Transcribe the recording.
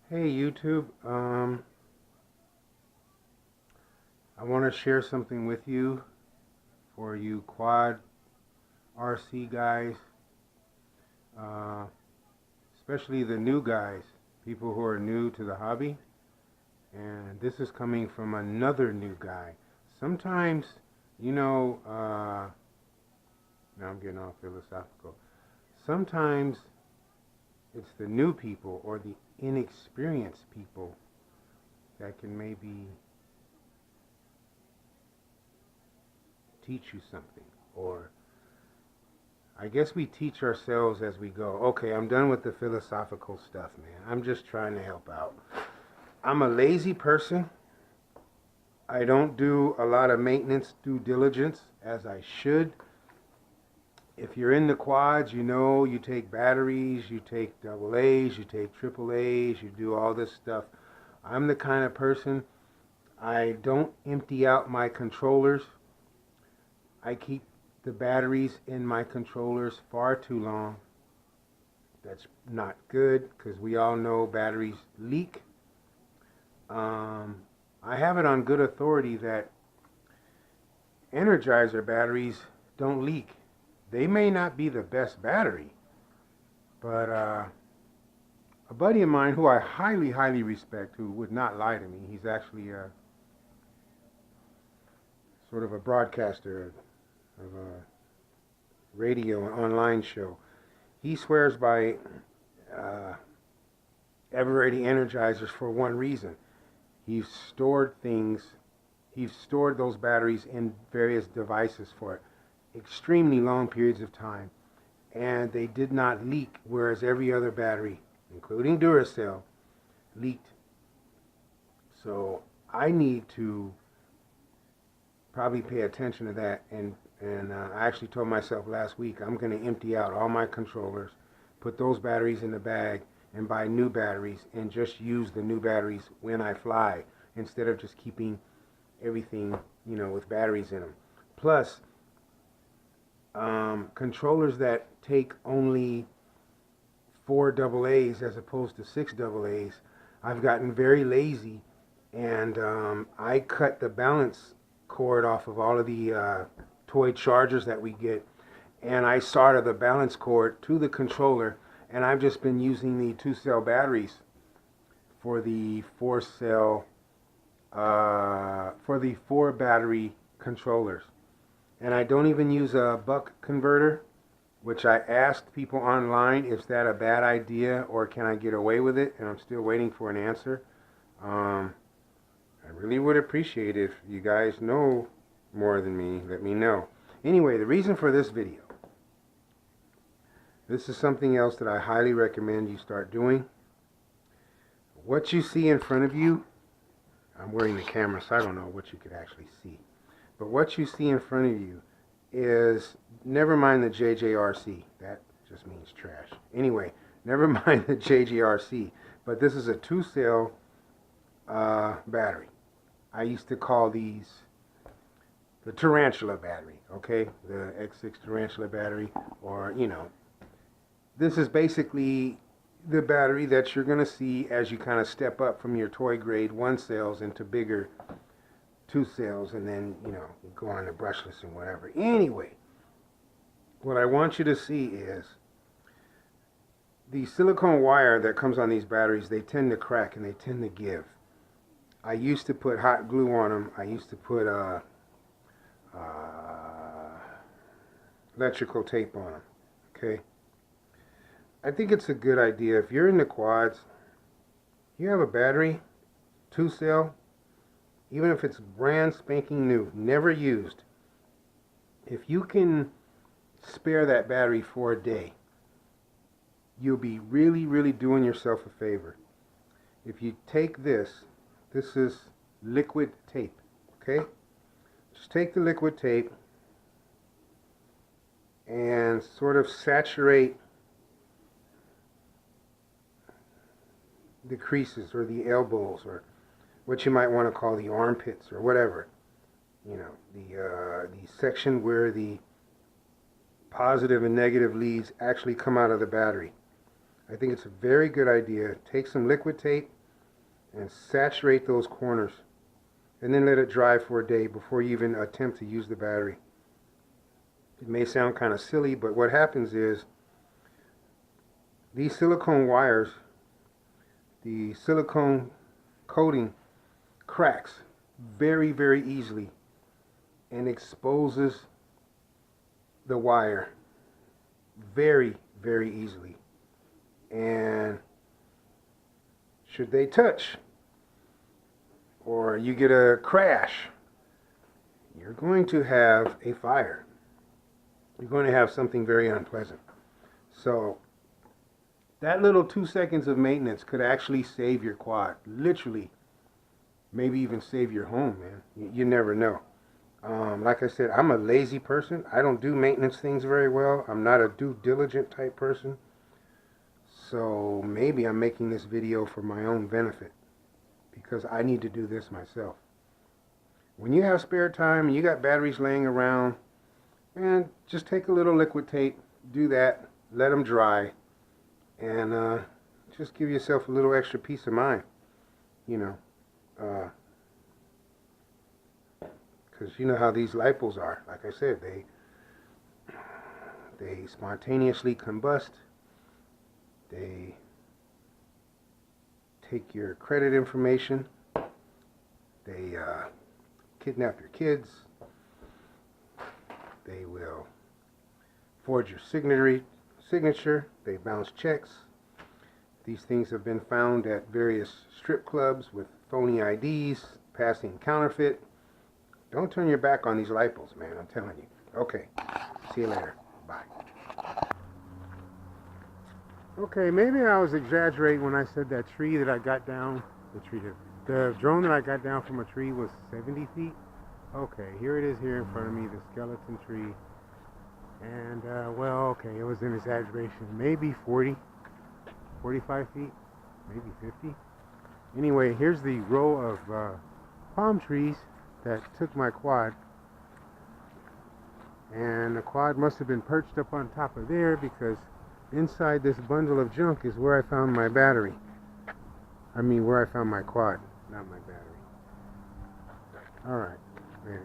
Hey YouTube, I want to share something with you for you quad RC guys, uh, especially the new guys, people who are new to the hobby. And this is coming from another new guy. Sometimes, you know, now I'm getting all philosophical. Sometimes it's the new people or the inexperienced people that can maybe teach you something, or I guess we teach ourselves as we go. Okay, I'm done with the philosophical stuff, man. I'm just trying to help out. I'm a lazy person. I don't do a lot of maintenance due diligence as I should. If you're in the quads, you know you take batteries, you take double A's, you take triple A's, you do all this stuff. I'm the kind of person, I don't empty out my controllers. I keep the batteries in my controllers far too long. That's not good because we all know batteries leak. I have it on good authority that Energizer batteries don't leak. They may not be the best battery, but a buddy of mine who I highly respect, who would not lie to me, he's actually a sort of a broadcaster of a radio and online show. He swears by ever-ready energizers for one reason. He's stored those batteries in various devices for extremely long periods of time, and they did not leak, whereas every other battery, including Duracell, leaked. So I need to probably pay attention to that, and I actually told myself last week I'm going to empty out all my controllers, put those batteries in the bag, and buy new batteries, and just use the new batteries when I fly, instead of just keeping everything, with batteries in them. Plus, controllers that take only 4 double A's as opposed to 6 double A's, I've gotten very lazy, and I cut the balance cord off of all of the toy chargers that we get, and I solder the balance cord to the controller, and I've just been using the 2-cell batteries for the 4 battery controllers. And I don't even use a buck converter, which I asked people online, is that a bad idea or can I get away with it? And I'm still waiting for an answer. I really would appreciate if you guys know more than me, let me know. Anyway, the reason for this video. This is something else that I highly recommend you start doing. What you see in front of you, I'm wearing the camera so I don't know what you could actually see. But what you see in front of you is, never mind the JJRC. That just means trash. Anyway, never mind the JJRC. But this is a 2-cell battery. I used to call these the Tarantula battery, okay? The X6 Tarantula battery, or, this is basically the battery that you're going to see as you kind of step up from your toy grade 1 cells into bigger 2 cells, and then, you go on to brushless and whatever. Anyway, what I want you to see is the silicone wire that comes on these batteries, they tend to crack and they tend to give. I used to put hot glue on them. I used to put electrical tape on them, okay? I think it's a good idea. If you're in the quads, you have a battery, 2-cell, even if it's brand spanking new, never used. If you can spare that battery for a day, you'll be really doing yourself a favor. If you take this is liquid tape, okay? Just take the liquid tape and sort of saturate the creases or the elbows, or what you might want to call the armpits or whatever. The section where the positive and negative leads actually come out of the battery. I think it's a very good idea. Take some liquid tape, and saturate those corners, and then let it dry for a day before you even attempt to use the battery. It may sound kind of silly, but what happens is these silicone wires, the silicone coating cracks very, very easily and exposes the wire very, very easily. And should they touch, or you get a crash, you're going to have a fire. You're going to have something very unpleasant. So that little 2 seconds of maintenance could actually save your quad. Literally, maybe even save your home, man. You never know. Like I said, I'm a lazy person. I don't do maintenance things very well. I'm not a due diligent type person. So maybe I'm making this video for my own benefit, because I need to do this myself. When you have spare time and you got batteries laying around, man, just take a little liquid tape, do that, let them dry, and just give yourself a little extra peace of mind, you know. Because you know how these LIPOs are. Like I said, they spontaneously combust. They take your credit information. They kidnap your kids. They will forge your signature. They bounce checks. These things have been found at various strip clubs with phony IDs, passing counterfeit. Don't turn your back on these LIPOs, man. I'm telling you. Okay. See you later. Bye. Okay, maybe I was exaggerating when I said that tree that I got down, the drone that I got down from a tree was 70 feet. Okay, here it is here in front of me, the skeleton tree. And, well, okay, it was an exaggeration. Maybe 40, 45 feet, maybe 50. Anyway, here's the row of palm trees that took my quad. And the quad must have been perched up on top of there, because inside this bundle of junk is where I found my battery. I mean, where I found my quad, not my battery. Alright, later.